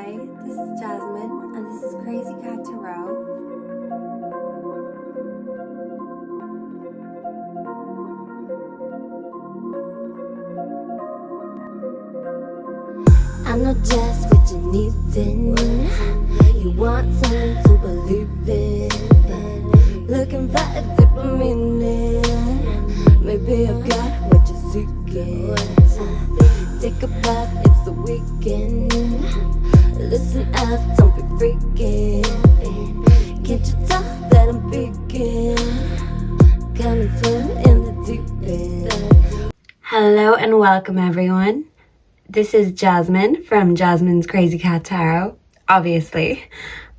Hi, this is Jasmine, and this is Crazy Cat Tarot. I know just what you need in. You want something to believe in. Looking for a deeper meaning. Maybe I've got what you're seeking. Take a bath, it's the weekend. Listen up, don't be freaking. Can't you tell that I'm peeking? Come and swim in the deep end. Hello and welcome everyone. This is Jasmine from Jasmine's Crazy Cat Tarot, obviously.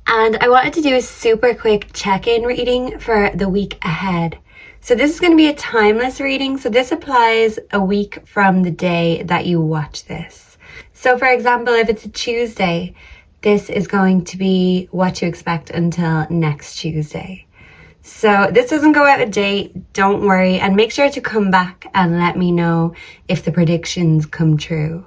And I wanted to do a super quick check-in reading for the week ahead. So this is going to be a timeless reading, so this applies a week from the day that you watch this. So for example, if it's a Tuesday, this is going to be what to expect until next Tuesday. So this doesn't go out of date, don't worry, and make sure to come back and let me know if the predictions come true.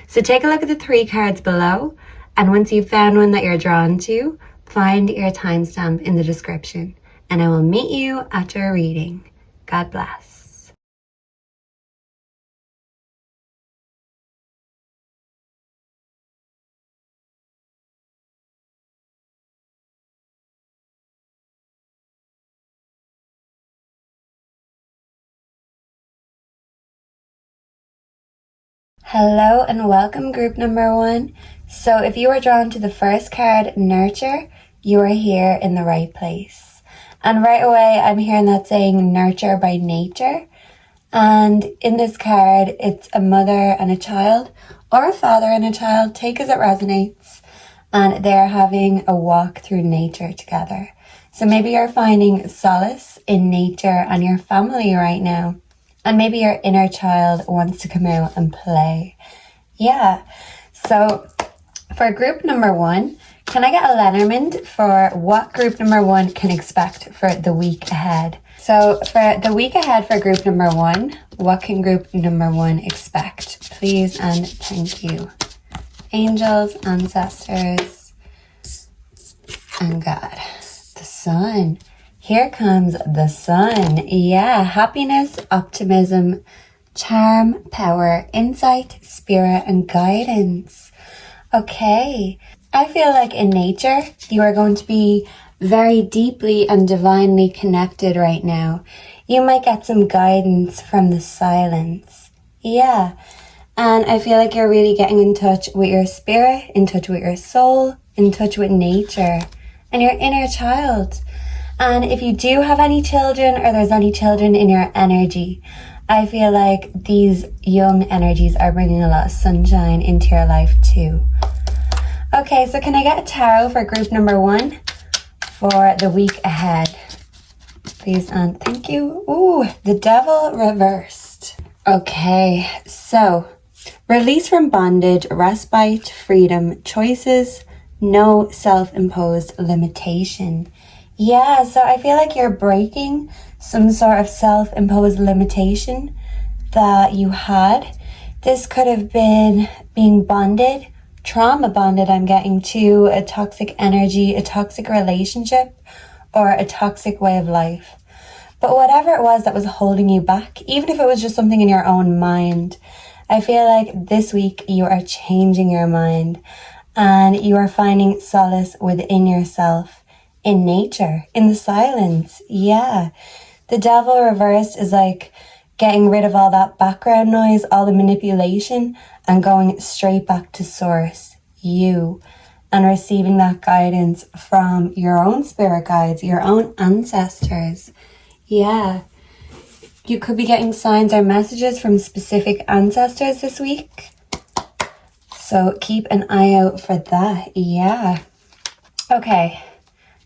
So take a look at the 3 cards below, and once you've found one that you're drawn to, find your timestamp in the description, and I will meet you at your reading. God bless. Hello and welcome, group number 1. So if you are drawn to the first card, Nurture, you are here in the right place. And right away, I'm hearing that saying nurture by nature. And in this card, it's a mother and a child, or a father and a child, take as it resonates. And they're having a walk through nature together. So maybe you're finding solace in nature and your family right now. And maybe your inner child wants to come out and play. Yeah. So for group number 1, can I get a Lenormand for what group number 1 can expect for the week ahead? So for the week ahead for group number 1, what can group number 1 expect? Please and thank you. Angels, ancestors, and God. The sun. Here comes the sun. Yeah, happiness, optimism, charm, power, insight, spirit, and guidance. Okay. I feel like in nature, you are going to be very deeply and divinely connected right now. You might get some guidance from the silence. Yeah. And I feel like you're really getting in touch with your spirit, in touch with your soul, in touch with nature and your inner child. And if you do have any children or there's any children in your energy, I feel like these young energies are bringing a lot of sunshine into your life too. Okay, so can I get a tarot for group number 1 for the week ahead? Please and thank you. Ooh, the Devil reversed. Okay, so release from bondage, respite, freedom, choices, no self-imposed limitation. Yeah, so I feel like you're breaking some sort of self-imposed limitation that you had. This could have been being bonded, trauma bonded, I'm getting, to a toxic energy, a toxic relationship, or a toxic way of life. But whatever it was that was holding you back, even if it was just something in your own mind, I feel like this week you are changing your mind and you are finding solace within yourself, in nature, in the silence. Yeah. The Devil reversed is like getting rid of all that background noise, all the manipulation, and going straight back to source, you, and receiving that guidance from your own spirit guides, your own ancestors. Yeah. You could be getting signs or messages from specific ancestors this week. So keep an eye out for that. Yeah. Okay.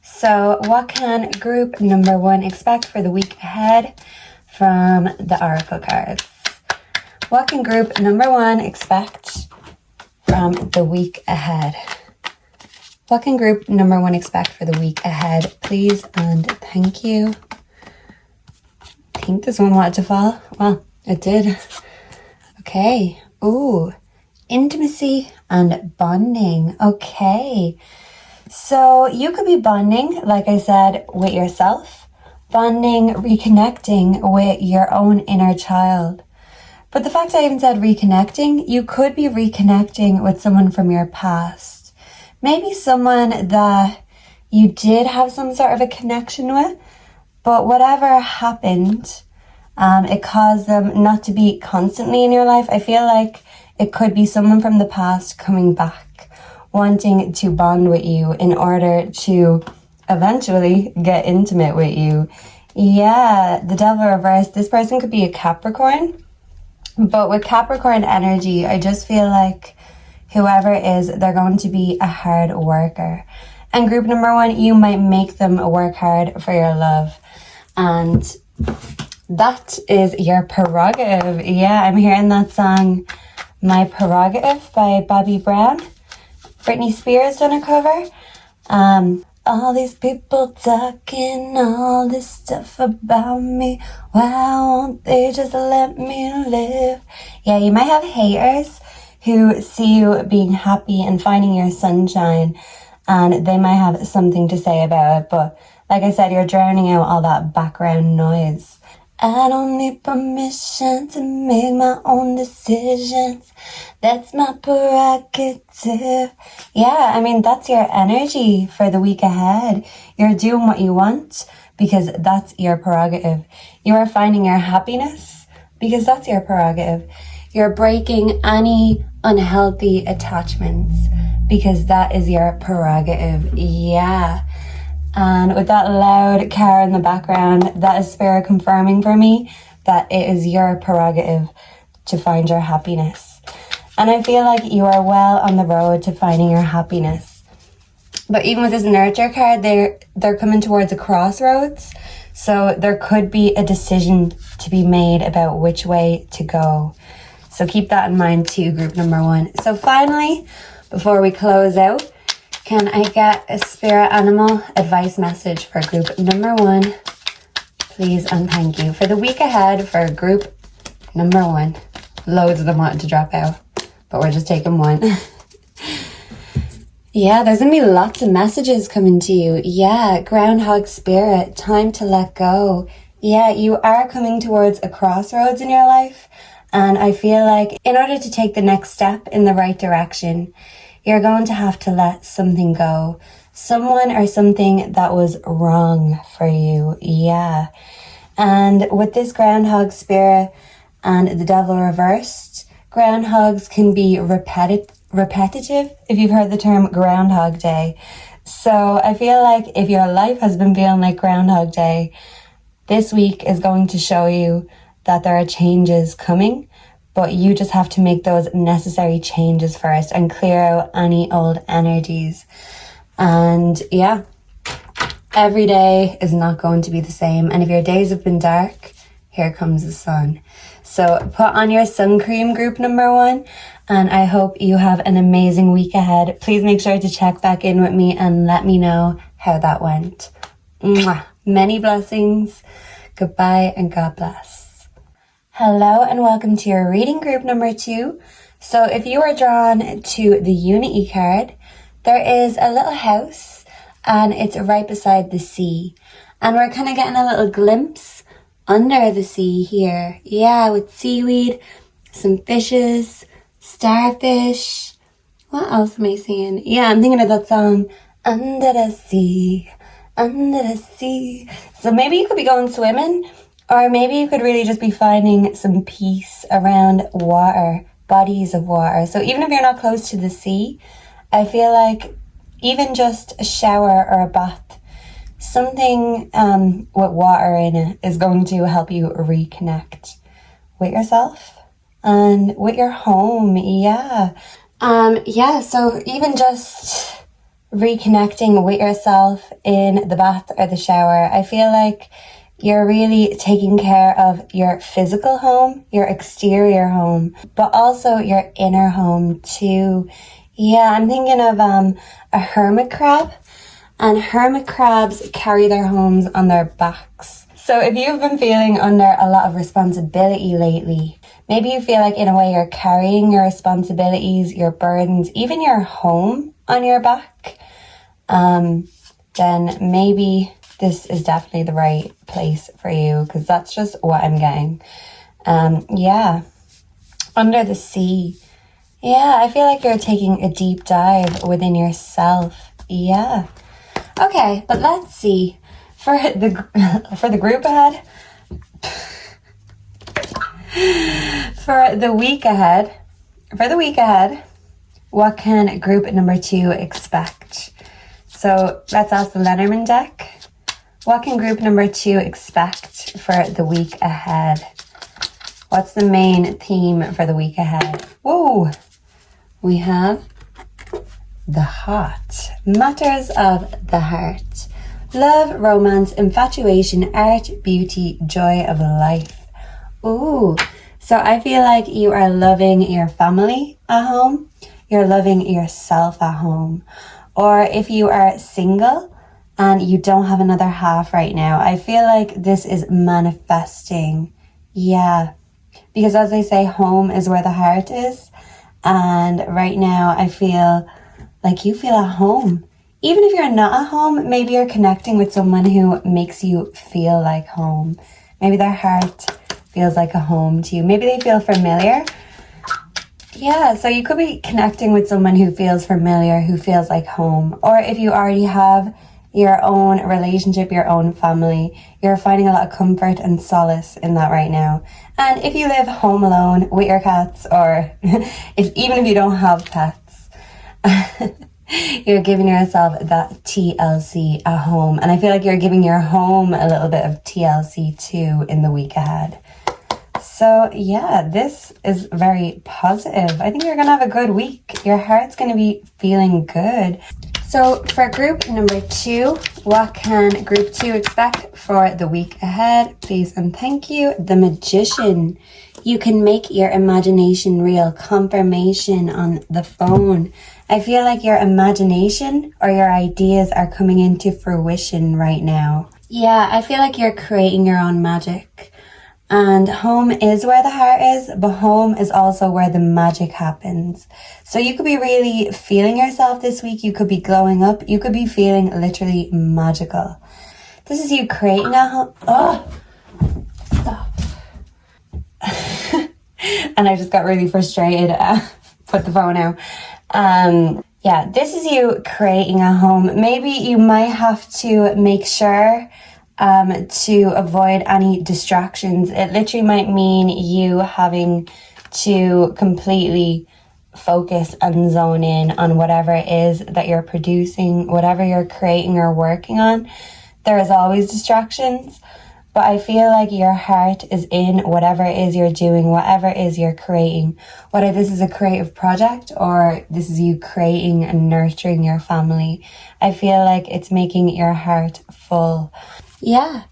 So what can group number 1 expect for the week ahead from the Oracle cards? What can group number 1 expect from the week ahead? What can group number 1 expect for the week ahead? Please and thank you. I think this one wanted to fall. Well, it did. Okay. Ooh. Intimacy, and bonding. Okay. So you could be bonding, like I said, with yourself, bonding, reconnecting with your own inner child. But the fact I even said reconnecting, you could be reconnecting with someone from your past. Maybe someone that you did have some sort of a connection with, but whatever happened, it caused them not to be constantly in your life. I feel like it could be someone from the past coming back, wanting to bond with you in order to eventually get intimate with you. Yeah, the devil reversed. This person could be a Capricorn. But with Capricorn energy, I just feel like whoever it is, they're going to be a hard worker. And group number 1, you might make them work hard for your love. And that is your prerogative. Yeah, I'm hearing that song, My Prerogative by Bobby Brown. Britney Spears done a cover. All these people talking all this stuff about me. Why won't they just let me live? Yeah, you might have haters who see you being happy and finding your sunshine, and they might have something to say about it. But like I said, you're drowning out all that background noise. I don't need permission to make my own decisions. That's my prerogative. Yeah, I mean, that's your energy for the week ahead. You're doing what you want because that's your prerogative. You are finding your happiness because that's your prerogative. You're breaking any unhealthy attachments because that is your prerogative. Yeah. And with that loud car in the background, that is Spirit confirming for me that it is your prerogative to find your happiness. And I feel like you are well on the road to finding your happiness. But even with this nurture card, they're coming towards a crossroads. So there could be a decision to be made about which way to go. So keep that in mind too, group number 1. So finally, before we close out, can I get a spirit animal advice message for group number 1? Please and thank you. For the week ahead for group number 1. Loads of them wanted to drop out, but we're just taking one. Yeah, there's going to be lots of messages coming to you. Yeah, groundhog spirit, time to let go. Yeah, you are coming towards a crossroads in your life. And I feel like in order to take the next step in the right direction, you're going to have to let something go. Someone or something that was wrong for you. Yeah. And with this groundhog spirit and the devil reversed, groundhogs can be repetitive, if you've heard the term Groundhog Day. So I feel like if your life has been feeling like Groundhog Day, this week is going to show you that there are changes coming, but you just have to make those necessary changes first and clear out any old energies. And yeah, every day is not going to be the same. And if your days have been dark, here comes the sun. So put on your sun cream, group number 1. And I hope you have an amazing week ahead. Please make sure to check back in with me and let me know how that went. Mwah. Many blessings. Goodbye and God bless. Hello and welcome to your reading group number 2. So if you are drawn to the Unity card, there is a little house and it's right beside the sea. And we're kind of getting a little glimpse under the sea here. Yeah, with seaweed, some fishes, starfish. What else am I seeing? Yeah, I'm thinking of that song, Under the Sea, Under the Sea. So maybe you could be going swimming, or maybe you could really just be finding some peace around water, bodies of water. So even if you're not close to the sea, I feel like even just a shower or a bath, something with water in it is going to help you reconnect with yourself and with your home. Yeah. So even just reconnecting with yourself in the bath or the shower, I feel like you're really taking care of your physical home, your exterior home, but also your inner home too. Yeah, I'm thinking of a hermit crab, and hermit crabs carry their homes on their backs. So if you've been feeling under a lot of responsibility lately, maybe you feel like in a way you're carrying your responsibilities, your burdens, even your home on your back, then maybe this is definitely the right place for you, because that's just what I'm getting. Yeah, under the sea. Yeah, I feel like you're taking a deep dive within yourself. Yeah. Okay, but let's see. For the group ahead. For the week ahead, what can group number 2 expect? So let's ask the Lenormand deck. What can group number 2 expect for the week ahead? What's the main theme for the week ahead? Whoa! We have the heart. Matters of the heart. Love, romance, infatuation, art, beauty, joy of life. Ooh. So I feel like you are loving your family at home. You're loving yourself at home. Or if you are single and you don't have another half right now, I feel like this is manifesting. Yeah. Because as they say, home is where the heart is. And right now I feel like you feel at home. Even if you're not at home, maybe you're connecting with someone who makes you feel like home. Maybe their heart feels like a home to you. Maybe they feel familiar. Yeah, so you could be connecting with someone who feels familiar, who feels like home. Or if you already have your own relationship, your own family, you're finding a lot of comfort and solace in that right now. And if you live home alone with your cats, or even if you don't have pets, you're giving yourself that TLC at home. And I feel like you're giving your home a little bit of TLC too in the week ahead. So yeah, this is very positive. I think you're going to have a good week. Your heart's going to be feeling good. So for group number 2, what can group 2 expect for the week ahead? Please and thank you. The Magician. You can make your imagination real. Confirmation on the phone. I feel like your imagination or your ideas are coming into fruition right now. Yeah, I feel like you're creating your own magic. And home is where the heart is, but home is also where the magic happens. So you could be really feeling yourself this week. You could be glowing up. You could be feeling literally magical. This is you creating a home. Oh, stop. And I just got really frustrated. Put the phone out. Yeah, this is you creating a home. Maybe you might have to make sure to avoid any distractions. It literally might mean you having to completely focus and zone in on whatever it is that you're producing, whatever you're creating or working on. There is always distractions, but I feel like your heart is in whatever it is you're doing, whatever it is you're creating, whether this is a creative project or this is you creating and nurturing your family. I feel like it's making your heart full. Yeah,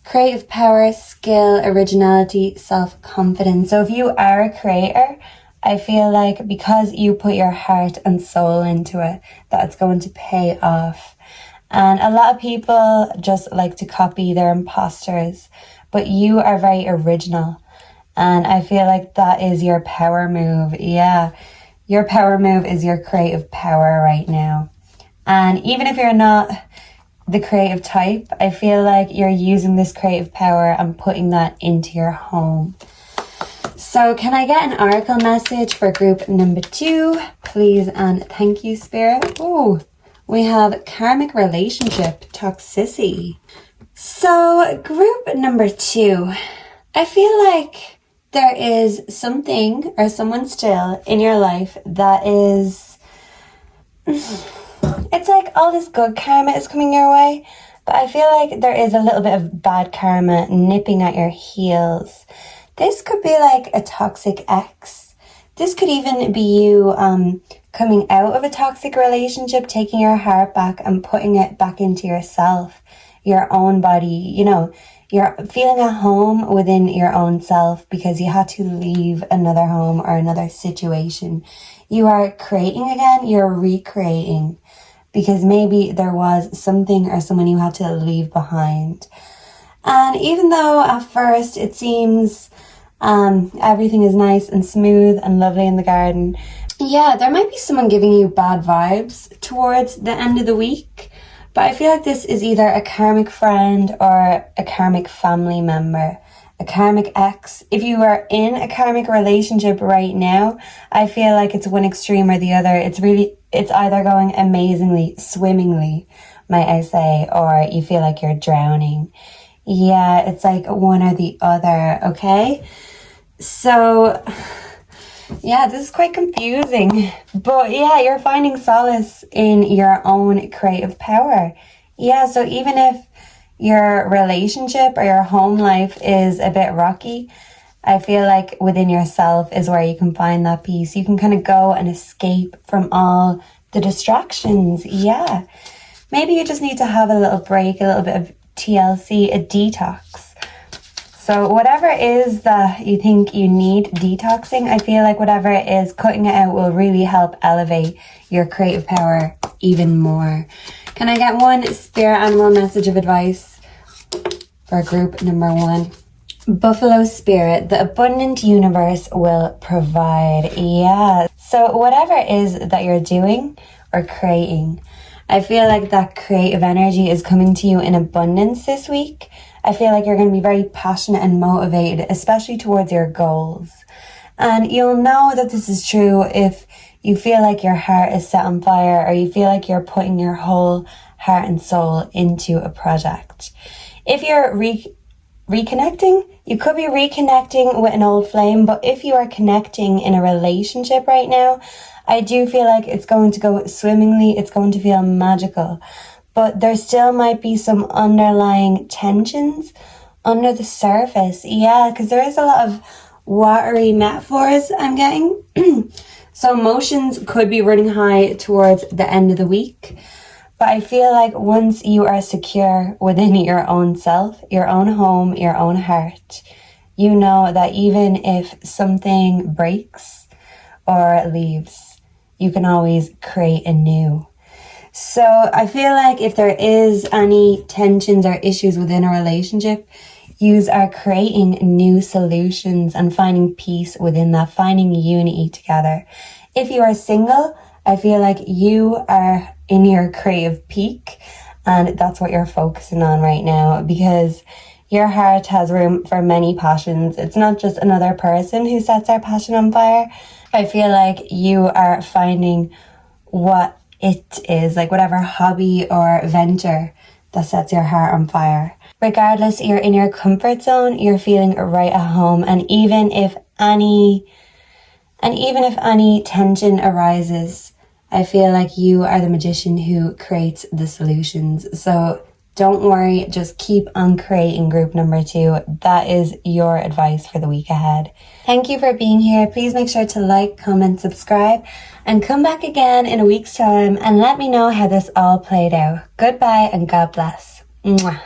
creative power, skill, originality, self-confidence. So if you are a creator, I feel like because you put your heart and soul into it, that it's going to pay off. And a lot of people just like to copy, their imposters, but you are very original. And I feel like that is your power move. Yeah, your power move is your creative power right now. And even if you're not the creative type, I feel like you're using this creative power and putting that into your home. So can I get an oracle message for group number 2, please and thank you, Spirit? Oh, we have karmic relationship toxicity. So group number 2, I feel like there is something or someone still in your life that is... It's like all this good karma is coming your way, but I feel like there is a little bit of bad karma nipping at your heels. This could be like a toxic ex. This could even be you coming out of a toxic relationship, taking your heart back and putting it back into yourself, your own body. You know, you're feeling at home within your own self because you had to leave another home or another situation. You are creating again, you're recreating. Because maybe there was something or someone you had to leave behind. And even though at first it seems everything is nice and smooth and lovely in the garden, yeah, there might be someone giving you bad vibes towards the end of the week. But I feel like this is either a karmic friend or a karmic family member, a karmic ex. If you are in a karmic relationship right now, I feel like it's one extreme or the other. It's either going amazingly, swimmingly, might I say, or you feel like you're drowning. Yeah, it's like one or the other, okay? So, yeah, this is quite confusing. But yeah, you're finding solace in your own creative power. Yeah, so even if your relationship or your home life is a bit rocky, I feel like within yourself is where you can find that peace. You can kind of go and escape from all the distractions. Yeah. Maybe you just need to have a little break, a little bit of TLC, a detox. So whatever it is that you think you need detoxing, I feel like whatever it is, cutting it out will really help elevate your creative power even more. Can I get one spirit animal message of advice for group number 1? Buffalo spirit, the abundant universe will provide. Yeah. So whatever it is that you're doing or creating, I feel like that creative energy is coming to you in abundance this week. I feel like you're going to be very passionate and motivated, especially towards your goals. And you'll know that this is true if you feel like your heart is set on fire, or you feel like you're putting your whole heart and soul into a project. If you're reconnecting, you could be reconnecting with an old flame, but if you are connecting in a relationship right now, I do feel like it's going to go swimmingly, it's going to feel magical. But there still might be some underlying tensions under the surface. Yeah, because there is a lot of watery metaphors I'm getting. So emotions could be running high towards the end of the week. But I feel like once you are secure within your own self, your own home, your own heart, you know that even if something breaks or leaves, you can always create anew. So I feel like if there is any tensions or issues within a relationship, you are creating new solutions and finding peace within that, finding unity together. If you are single, I feel like you are in your creative peak, and that's what you're focusing on right now, because your heart has room for many passions. It's not just another person who sets their passion on fire. I feel like you are finding what it is, like whatever hobby or venture that sets your heart on fire. Regardless, you're in your comfort zone, you're feeling right at home, and even if any tension arises, I feel like you are the magician who creates the solutions. So don't worry, just keep on creating group number 2. That is your advice for the week ahead. Thank you for being here. Please make sure to like, comment, subscribe, and come back again in a week's time and let me know how this all played out. Goodbye and God bless. Mwah.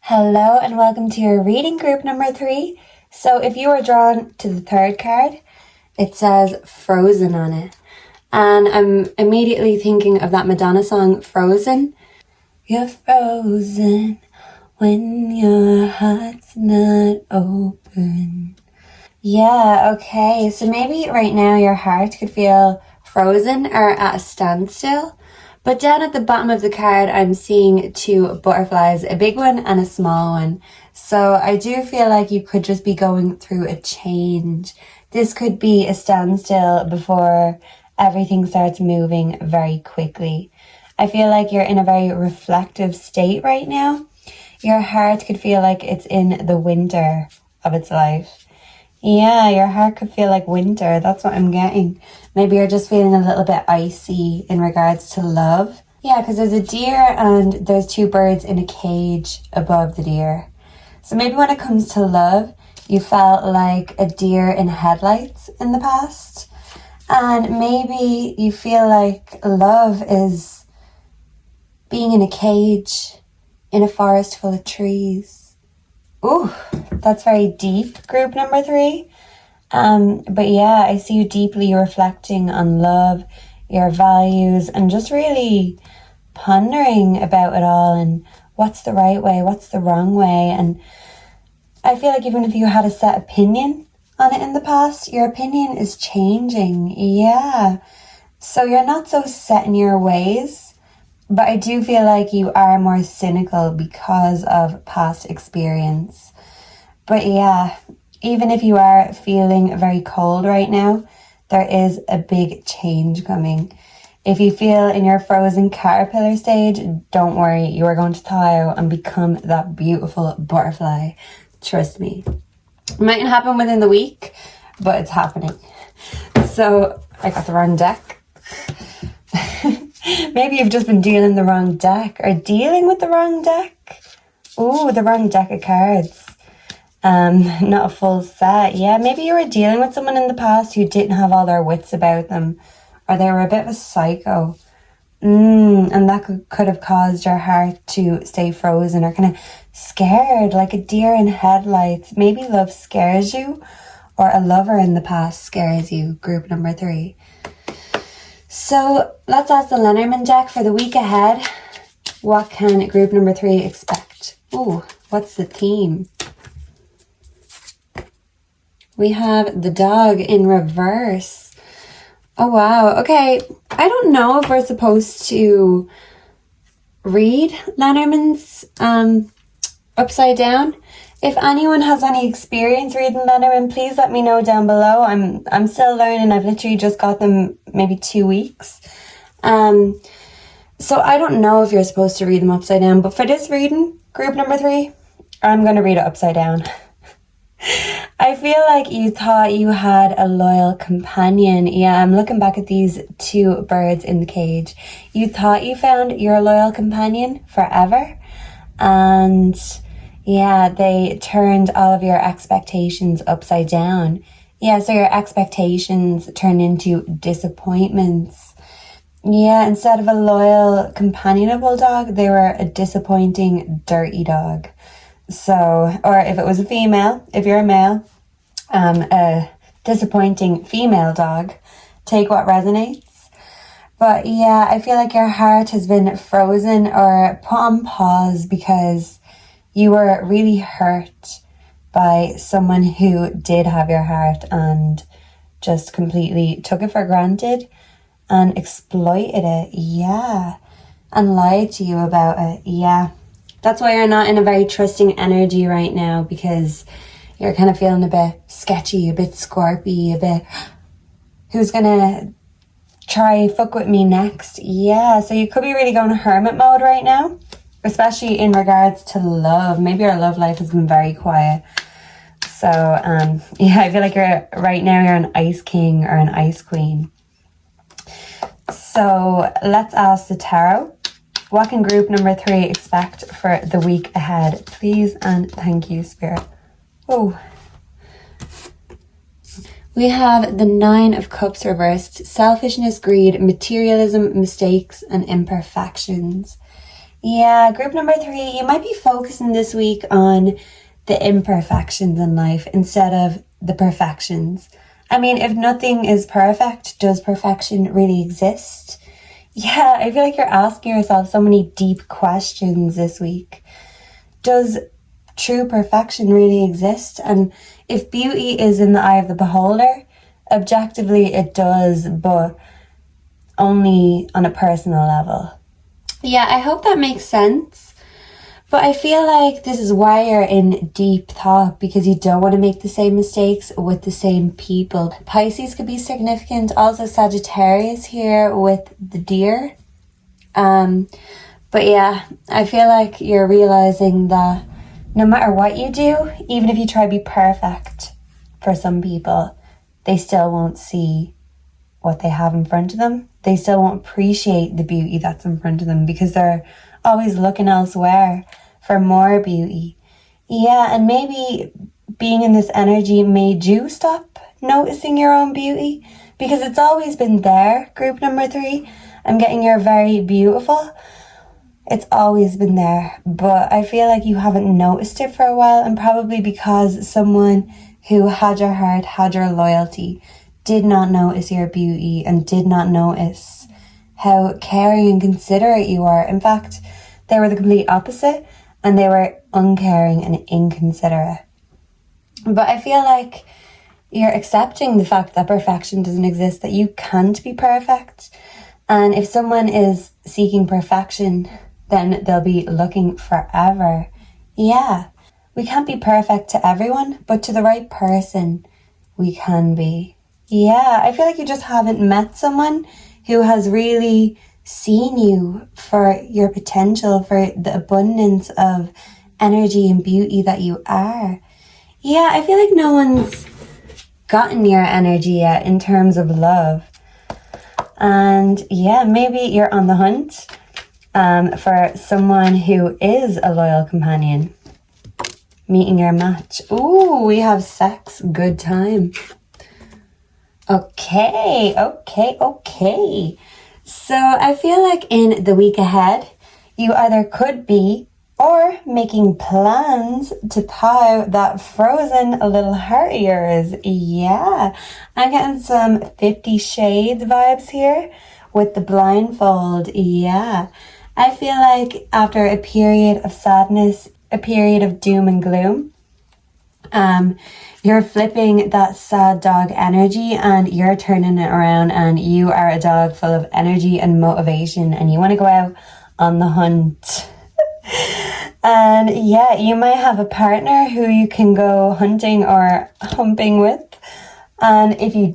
Hello and welcome to your reading group number 3. So if you were drawn to the 3rd card, it says Frozen on it. And I'm immediately thinking of that Madonna song, Frozen. You're frozen when your heart's not open. Yeah, okay. So maybe right now your heart could feel frozen or at a standstill. But down at the bottom of the card, I'm seeing 2 butterflies, a big one and a small one. So I do feel like you could just be going through a change. This could be a standstill before everything starts moving very quickly. I feel like you're in a very reflective state right now. Your heart could feel like it's in the winter of its life. Yeah, your heart could feel like winter. That's what I'm getting. Maybe you're just feeling a little bit icy in regards to love. Yeah, because there's a deer and there's 2 birds in a cage above the deer. So maybe when it comes to love, you felt like a deer in headlights in the past. And maybe you feel like love is being in a cage in a forest full of trees. Ooh, that's very deep, group number 3. But yeah, I see you deeply reflecting on love, your values, and just really pondering about it all and what's the right way, what's the wrong way. And I feel like even if you had a set opinion on it in the past, your opinion is changing. Yeah. So you're not so set in your ways, but I do feel like you are more cynical because of past experience. But yeah, even if you are feeling very cold right now, there is a big change coming. If you feel in your frozen caterpillar stage, don't worry, you are going to thaw out and become that beautiful butterfly. Trust me. It mightn't happen within the week, but it's happening. So I got the wrong deck. Maybe you've just been dealing the wrong deck or dealing with the wrong deck. Ooh, the wrong deck of cards. Not a full set. Yeah, maybe you were dealing with someone in the past who didn't have all their wits about them, or they were a bit of a psycho. And that could have caused your heart to stay frozen or kind of scared, like a deer in headlights. Maybe love scares you, or a lover in the past scares you, group number 3. So let's ask the Lenormand deck for the week ahead. What can group number 3 expect? Ooh, what's the theme? We have the dog in reverse. Oh, wow. Okay. I don't know if we're supposed to read Lenormand's upside down. If anyone has any experience reading Lenormand, please let me know down below. I'm still learning. I've literally just got them maybe 2 weeks. So I don't know if you're supposed to read them upside down, but for this reading, group number 3, I'm going to read it upside down. I feel like you thought you had a loyal companion. Yeah, I'm looking back at these 2 birds in the cage. You thought you found your loyal companion forever. And yeah, they turned all of your expectations upside down. Yeah, so your expectations turned into disappointments. Yeah, instead of a loyal, companionable dog, they were a disappointing, dirty dog. So, or if it was a female, if you're a male, a disappointing female dog, take what resonates. But yeah, I feel like your heart has been frozen or put on pause because you were really hurt by someone who did have your heart and just completely took it for granted and exploited it. Yeah. And lied to you about it. Yeah. That's why you're not in a very trusting energy right now, because you're kind of feeling a bit sketchy, a bit scorpy, a bit, who's gonna try fuck with me next? Yeah, so you could be really going hermit mode right now, especially in regards to love. Maybe your love life has been very quiet. So, yeah, I feel like right now you're an ice king or an ice queen. So let's ask the tarot. What can group number 3 expect for the week ahead? Please and thank you, Spirit. Oh. We have the 9 of Cups reversed. Selfishness, greed, materialism, mistakes, and imperfections. Yeah, group number 3, you might be focusing this week on the imperfections in life instead of the perfections. I mean, if nothing is perfect, does perfection really exist? Yeah, I feel like you're asking yourself so many deep questions this week. Does true perfection really exist? And if beauty is in the eye of the beholder, objectively it does, but only on a personal level. Yeah, I hope that makes sense. But I feel like this is why you're in deep thought, because you don't want to make the same mistakes with the same people. Pisces could be significant. Also Sagittarius here with the deer. But yeah, I feel like you're realizing that no matter what you do, even if you try to be perfect for some people, they still won't see what they have in front of them. They still won't appreciate the beauty that's in front of them because they're always looking elsewhere for more beauty. Yeah, and maybe being in this energy made you stop noticing your own beauty, because it's always been there, group number 3. I'm getting you're very beautiful. It's always been there, but I feel like you haven't noticed it for a while, and probably because someone who had your heart, had your loyalty, did not notice your beauty and did not notice how caring and considerate you are. In fact, They were the complete opposite, and they were uncaring and inconsiderate. But I feel like you're accepting the fact that perfection doesn't exist, that you can't be perfect. And if someone is seeking perfection, then they'll be looking forever. Yeah, we can't be perfect to everyone, but to the right person, we can be. Yeah, I feel like you just haven't met someone who has really seen you for your potential, for the abundance of energy and beauty that you are. Yeah, I feel like no one's gotten your energy yet in terms of love. And yeah, maybe you're on the hunt for someone who is a loyal companion. Meeting your match. Ooh, we have sex, good time. Okay. So I feel like in the week ahead, you either could be or making plans to thaw that frozen little heart of yours. Yeah, I'm getting some 50 Shades vibes here with the blindfold. Yeah, I feel like after a period of sadness, a period of doom and gloom, you're flipping that sad dog energy and you're turning it around, and you are a dog full of energy and motivation, and you want to go out on the hunt. And yeah, you might have a partner who you can go hunting or humping with. And if you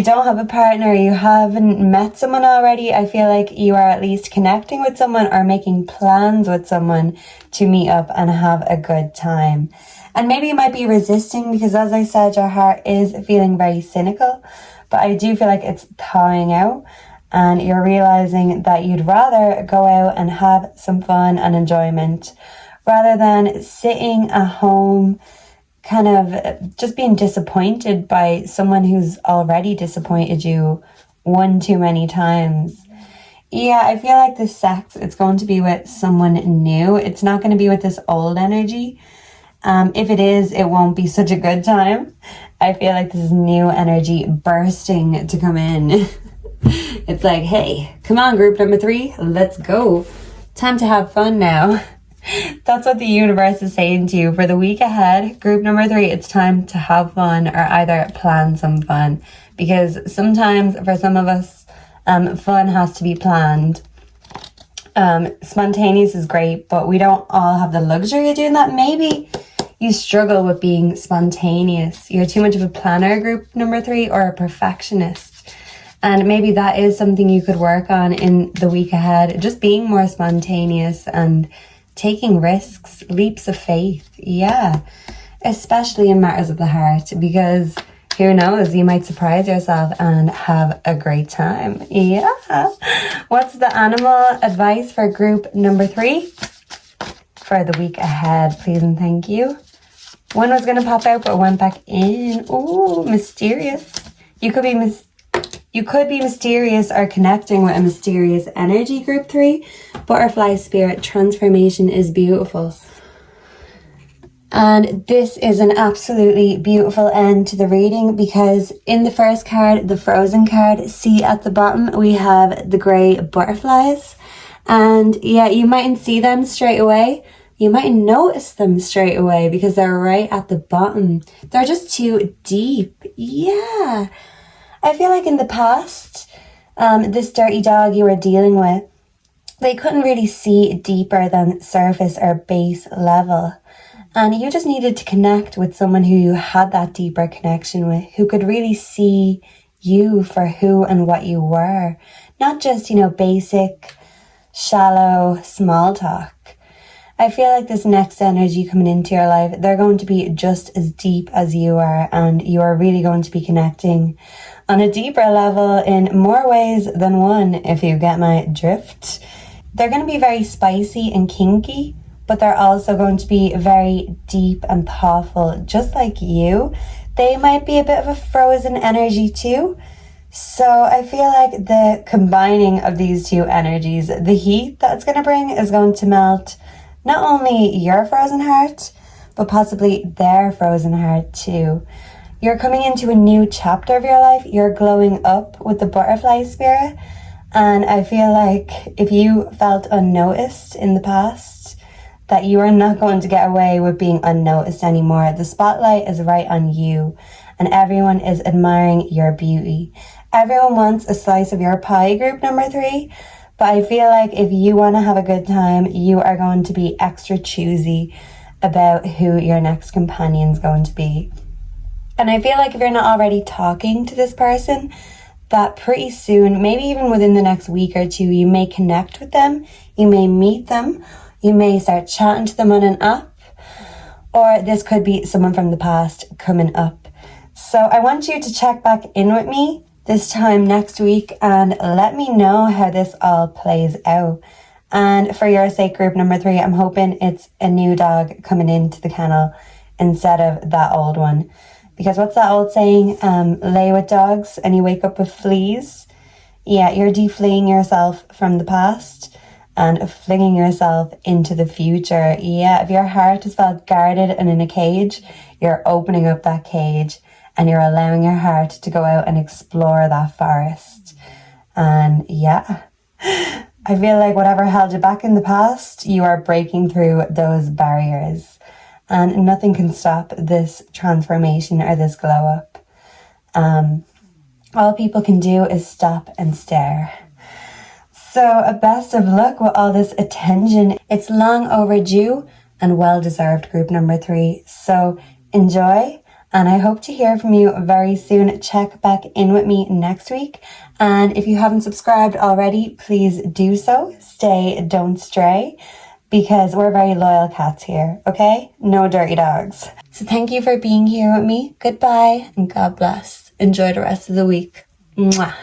don't have a partner, you haven't met someone already, I feel like you are at least connecting with someone or making plans with someone to meet up and have a good time. And maybe you might be resisting because, as I said, your heart is feeling very cynical, but I do feel like it's thawing out. And you're realizing that you'd rather go out and have some fun and enjoyment rather than sitting at home kind of just being disappointed by someone who's already disappointed you one too many times. Yeah, I feel like this sex, it's going to be with someone new. It's not going to be with this old energy. If it is, it won't be such a good time. I feel like this is new energy bursting to come in. It's like, hey, come on, group number 3, let's go. Time to have fun now. That's what the universe is saying to you for the week ahead. Group number 3, it's time to have fun or either plan some fun. Because sometimes for some of us, fun has to be planned. Spontaneous is great, but we don't all have the luxury of doing that. Maybe you struggle with being spontaneous. You're too much of a planner, group number 3, or a perfectionist. And maybe that is something you could work on in the week ahead. Just being more spontaneous and taking risks, leaps of faith. Yeah, especially in matters of the heart, because who knows, you might surprise yourself and have a great time. Yeah. What's the animal advice for group number 3 for the week ahead, please and thank you? One was going to pop out but went back in. Ooh, mysterious. You could be mysterious or connecting with a mysterious energy, group 3. Butterfly spirit, transformation is beautiful. And this is an absolutely beautiful end to the reading, because in the first card, the frozen card, see at the bottom, we have the grey butterflies. And yeah, you mightn't see them straight away. You might notice them straight away because they're right at the bottom. They're just too deep. Yeah. I feel like in the past, this dirty dog you were dealing with, they couldn't really see deeper than surface or base level. And you just needed to connect with someone who you had that deeper connection with, who could really see you for who and what you were. Not just, basic, shallow, small talk. I feel like this next energy coming into your life, they're going to be just as deep as you are, and you are really going to be connecting on a deeper level in more ways than one, if you get my drift. They're going to be very spicy and kinky, but they're also going to be very deep and thoughtful, just like you. They might be a bit of a frozen energy too. So I feel like the combining of these two energies, the heat that it's going to bring is going to melt not only your frozen heart, but possibly their frozen heart too. You're coming into a new chapter of your life. You're glowing up with the butterfly spirit. And I feel like if you felt unnoticed in the past, that you are not going to get away with being unnoticed anymore. The spotlight is right on you, and everyone is admiring your beauty. Everyone wants a slice of your pie, group number 3. But I feel like if you want to have a good time, you are going to be extra choosy about who your next companion's going to be. And I feel like if you're not already talking to this person, that pretty soon, maybe even within the next week or 2, you may connect with them, you may meet them, you may start chatting to them on an app, or this could be someone from the past coming up. So I want you to check back in with me this time next week and let me know how this all plays out. And for your sake, group number 3, I'm hoping it's a new dog coming into the kennel instead of that old one. Because what's that old saying? Lay with dogs and you wake up with fleas. Yeah, you're defleeing yourself from the past and flinging yourself into the future. Yeah, if your heart is felt guarded and in a cage, you're opening up that cage and you're allowing your heart to go out and explore that forest. And yeah, I feel like whatever held you back in the past, you are breaking through those barriers. And nothing can stop this transformation or this glow up. All people can do is stop and stare. So best of luck with all this attention. It's long overdue and well deserved, group number 3. So enjoy, and I hope to hear from you very soon. Check back in with me next week. And if you haven't subscribed already, please do so. Stay, don't stray. Because we're very loyal cats here, okay? No dirty dogs. So thank you for being here with me. Goodbye and God bless. Enjoy the rest of the week. Mwah.